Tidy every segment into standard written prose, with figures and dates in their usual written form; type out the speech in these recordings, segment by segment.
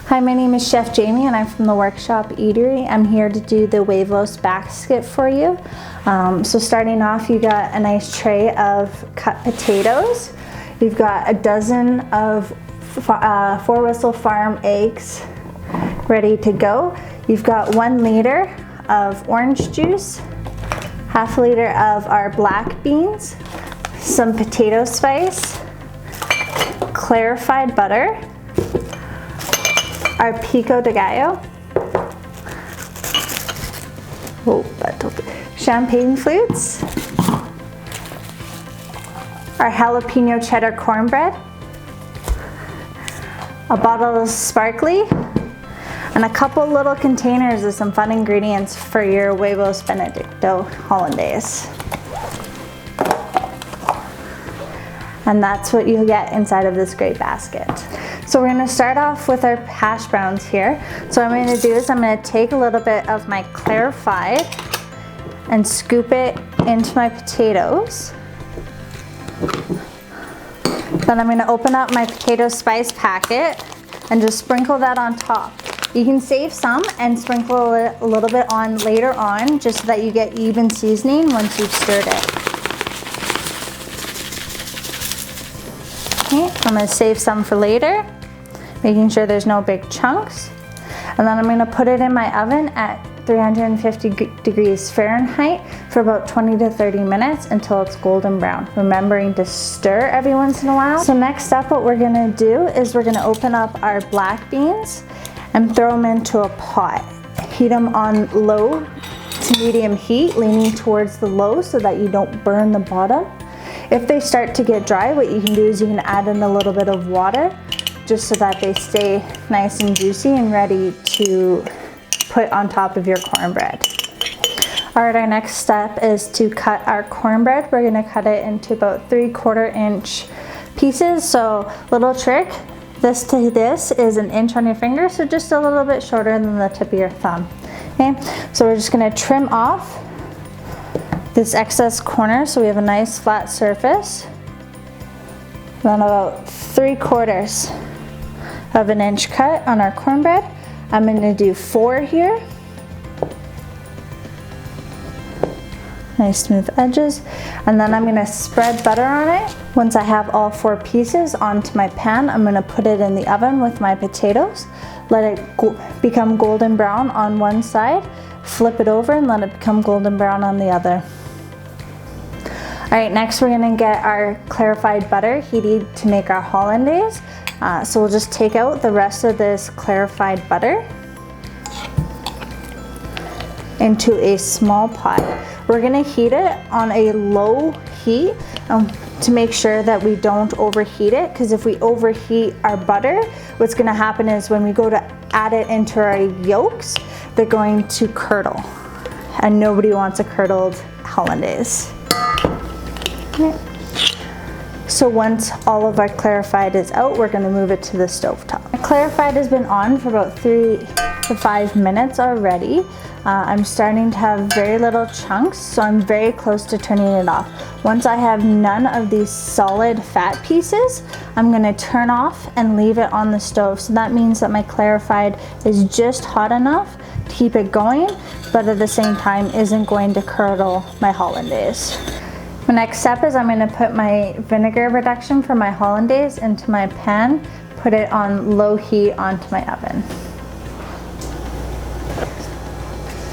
Hi, my name is Chef Jamie and I'm from the Workshop Eatery. I'm here to do the huevos basket for you. So starting off, you got a nice tray of cut potatoes. You've got a dozen of Four Whistle Farm eggs ready to go. You've got 1 liter of orange juice, half a liter of our black beans, some potato spice, clarified butter, our pico de gallo, champagne flutes, our jalapeno cheddar cornbread, a bottle of sparkly, and a couple little containers of some fun ingredients for your Heuvos Benedictos hollandaise. And that's what you get inside of this great basket. So we're gonna start off with our hash browns here. So what I'm gonna do is I'm gonna take a little bit of my clarified and scoop it into my potatoes. Then I'm gonna open up my potato spice packet and just sprinkle that on top. You can save some and sprinkle it a little bit on later on, just so that you get even seasoning once you've stirred it. Okay, I'm gonna save some for later, making sure there's no big chunks. And then I'm gonna put it in my oven at 350 degrees Fahrenheit for about 20 to 30 minutes until it's golden brown, remembering to stir every once in a while. So next up, what we're gonna do is we're gonna open up our black beans and throw them into a pot. Heat them on low to medium heat, leaning towards the low so that you don't burn the bottom. If they start to get dry, what you can do is you can add in a little bit of water just so that they stay nice and juicy and ready to put on top of your cornbread. All right, our next step is to cut our cornbread. We're gonna cut it into about 3/4 inch pieces. So little trick, this to this is 1 inch on your finger, so just a little bit shorter than the tip of your thumb. Okay, so we're just gonna trim off this excess corner so we have a nice flat surface. Then about 3/4 of 1 inch cut on our cornbread. I'm gonna do 4 here. Nice smooth edges. And then I'm gonna spread butter on it. Once I have all 4 pieces onto my pan, I'm gonna put it in the oven with my potatoes. Let it become golden brown on one side. Flip it over and let it become golden brown on the other. All right, next we're gonna get our clarified butter heated to make our hollandaise. So we'll just take out the rest of this clarified butter into a small pot. We're gonna heat it on a low heat to make sure that we don't overheat it, because if we overheat our butter, what's gonna happen is when we go to add it into our yolks, they're going to curdle. And nobody wants a curdled hollandaise. Okay. So once all of our clarified is out, we're gonna move it to the stovetop. Clarified has been on for about 3 to 5 minutes already. I'm starting to have very little chunks, so I'm very close to turning it off. Once I have none of these solid fat pieces, I'm gonna turn off and leave it on the stove. So that means that my clarified is just hot enough to keep it going, but at the same time isn't going to curdle my hollandaise. The next step is I'm gonna put my vinegar reduction for my hollandaise into my pan, put it on low heat onto my oven.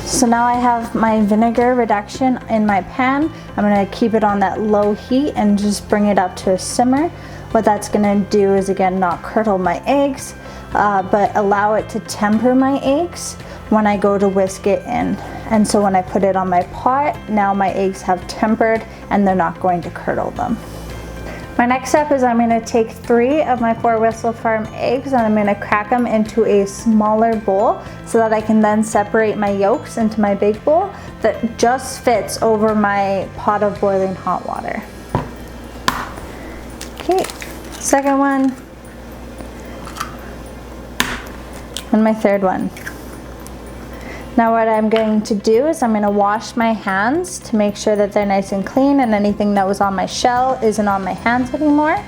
So now I have my vinegar reduction in my pan. I'm gonna keep it on that low heat and just bring it up to a simmer. What that's gonna do is, again, not curdle my eggs, but allow it to temper my eggs when I go to whisk it in. And so when I put it on my pot, now my eggs have tempered and they're not going to curdle them. My next step is I'm gonna take 3 of my Four Whistle Farm eggs and I'm gonna crack them into a smaller bowl so that I can then separate my yolks into my big bowl that just fits over my pot of boiling hot water. Okay, second one, and my third one. Now what I'm going to do is I'm going to wash my hands to make sure that they're nice and clean and anything that was on my shell isn't on my hands anymore.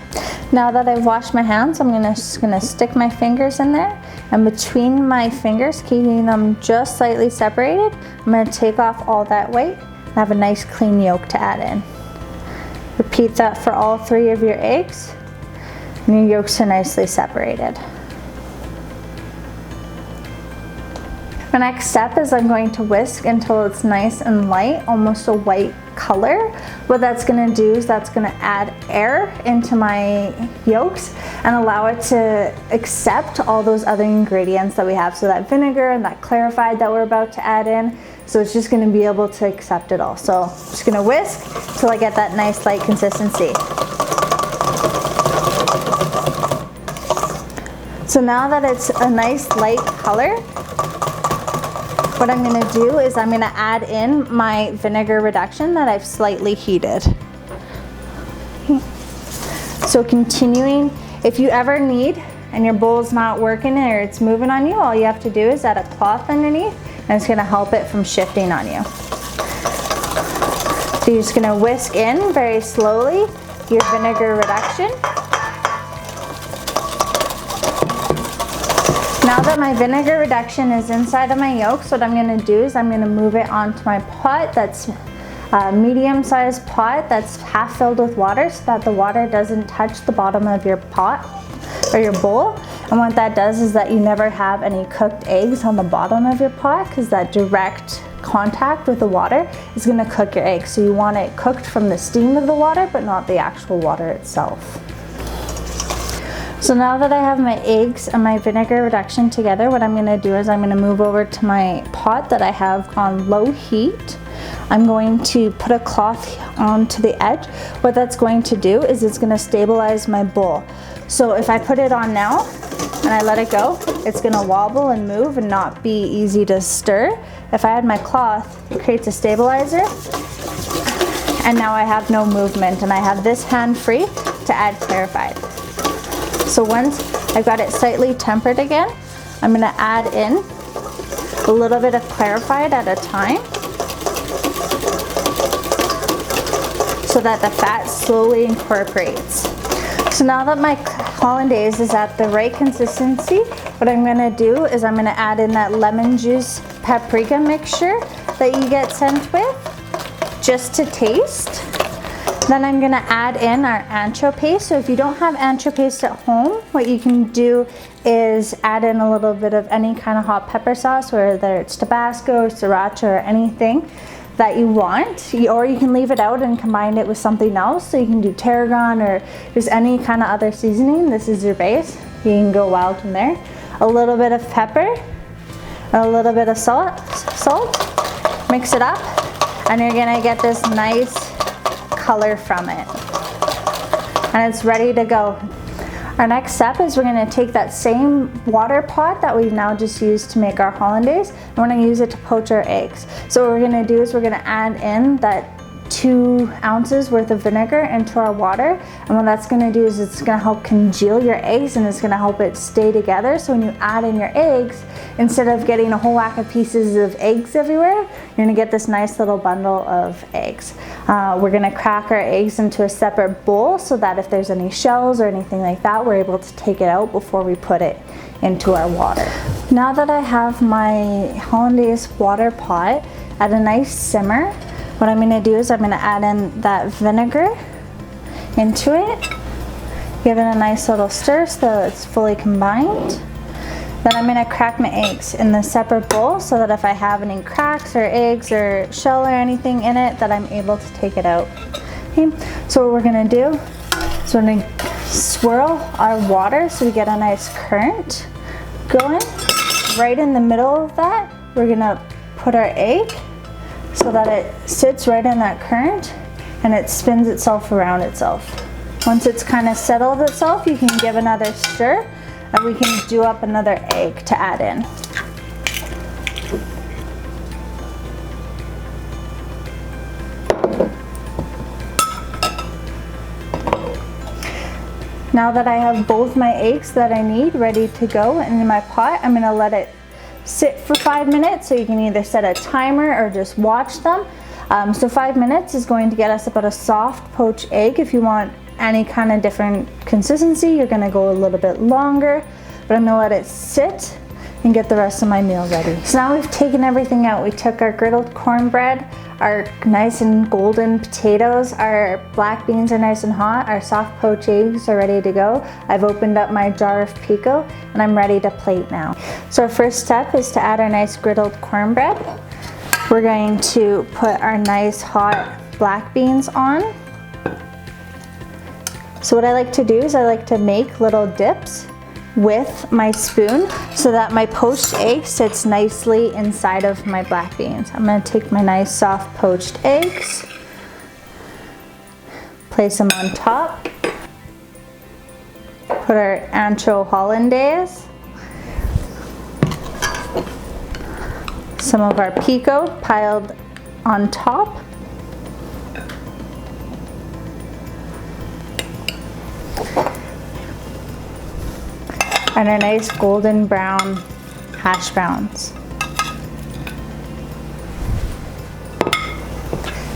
Now that I've washed my hands, I'm just gonna stick my fingers in there, and between my fingers, keeping them just slightly separated, I'm gonna take off all that white and have a nice clean yolk to add in. Repeat that for all 3 of your eggs, and your yolks are nicely separated. The next step is I'm going to whisk until it's nice and light, almost a white color. What that's going to do is that's going to add air into my yolks and allow it to accept all those other ingredients that we have. So that vinegar and that clarified that we're about to add in. So it's just going to be able to accept it all. So I'm just going to whisk till I get that nice light consistency. So now that it's a nice light color, what I'm going to do is I'm going to add in my vinegar reduction that I've slightly heated. So continuing, if you ever need and your bowl's not working or it's moving on you, all you have to do is add a cloth underneath and it's going to help it from shifting on you. So you're just going to whisk in very slowly your vinegar reduction. Now that my vinegar reduction is inside of my yolks, what I'm going to do is I'm going to move it onto my pot. That's a medium-sized pot that's half filled with water so that the water doesn't touch the bottom of your pot or your bowl. And what that does is that you never have any cooked eggs on the bottom of your pot, because that direct contact with the water is going to cook your eggs. So you want it cooked from the steam of the water, but not the actual water itself. So now that I have my eggs and my vinegar reduction together, what I'm going to do is I'm going to move over to my pot that I have on low heat. I'm going to put a cloth onto the edge. What that's going to do is it's going to stabilize my bowl. So if I put it on now and I let it go, it's going to wobble and move and not be easy to stir. If I add my cloth, it creates a stabilizer, and now I have no movement, and I have this hand free to add clarified. So once I've got it slightly tempered again, I'm going to add in a little bit of clarified at a time so that the fat slowly incorporates. So now that my hollandaise is at the right consistency, what I'm going to do is I'm going to add in that lemon juice paprika mixture that you get sent with, just to taste. Then I'm going to add in our ancho paste. So if you don't have ancho paste at home, what you can do is add in a little bit of any kind of hot pepper sauce, whether it's Tabasco, sriracha, or anything that you want. Or you can leave it out and combine it with something else. So you can do tarragon or just any kind of other seasoning. This is your base. You can go wild from there. A little bit of pepper, a little bit of salt, mix it up, and you're going to get this nice color from it, and it's ready to go. Our next step is we're going to take that same water pot that we've now just used to make our hollandaise, and we're going to use it to poach our eggs. So what we're going to do is we're going to add in that 2 ounces worth of vinegar into our water, and what that's going to do is it's going to help congeal your eggs, and it's going to help it stay together. So when you add in your eggs, instead of getting a whole whack of pieces of eggs everywhere, you're going to get this nice little bundle of eggs. We're going to crack our eggs into a separate bowl so that if there's any shells or anything like that, we're able to take it out before we put it into our water. Now that I have my hollandaise water pot at a nice simmer, what I'm going to do is I'm going to add in that vinegar into it, give it a nice little stir so it's fully combined. Then I'm going to crack my eggs in the separate bowl so that if I have any cracks or eggs or shell or anything in it, that I'm able to take it out. Okay. So what we're going to do is we're going to swirl our water so we get a nice current going. Right in the middle of that, we're going to put our egg so that it sits right in that current and it spins itself around itself. Once it's kind of settled itself, you can give another stir, and we can do up another egg to add in. Now that I have both my eggs that I need ready to go in my pot, I'm going to let it sit for 5 minutes. So you can either set a timer or just watch them. So 5 minutes is going to get us about a soft poached egg. If you want any kind of different consistency, you're gonna go a little bit longer, but I'm gonna let it sit and get the rest of my meal ready. So now we've taken everything out. We took our griddled cornbread, our nice and golden potatoes, our black beans are nice and hot, our soft poached eggs are ready to go. I've opened up my jar of pico and I'm ready to plate now. So our first step is to add our nice griddled cornbread. We're going to put our nice hot black beans on. So what I like to do is I like to make little dips with my spoon so that my poached egg sits nicely inside of my black beans. I'm gonna take my nice soft poached eggs, place them on top, put our ancho hollandaise, some of our pico piled on top, and our nice golden brown hash browns.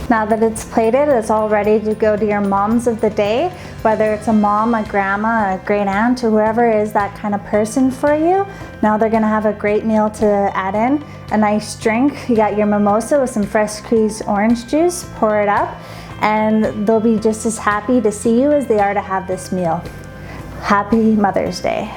Now that it's plated, it's all ready to go to your moms of the day, whether it's a mom, a grandma, a great aunt, or whoever is that kind of person for you. Now they're gonna have a great meal to add in, a nice drink. You got your mimosa with some fresh squeezed orange juice, pour it up, and they'll be just as happy to see you as they are to have this meal. Happy Mother's Day.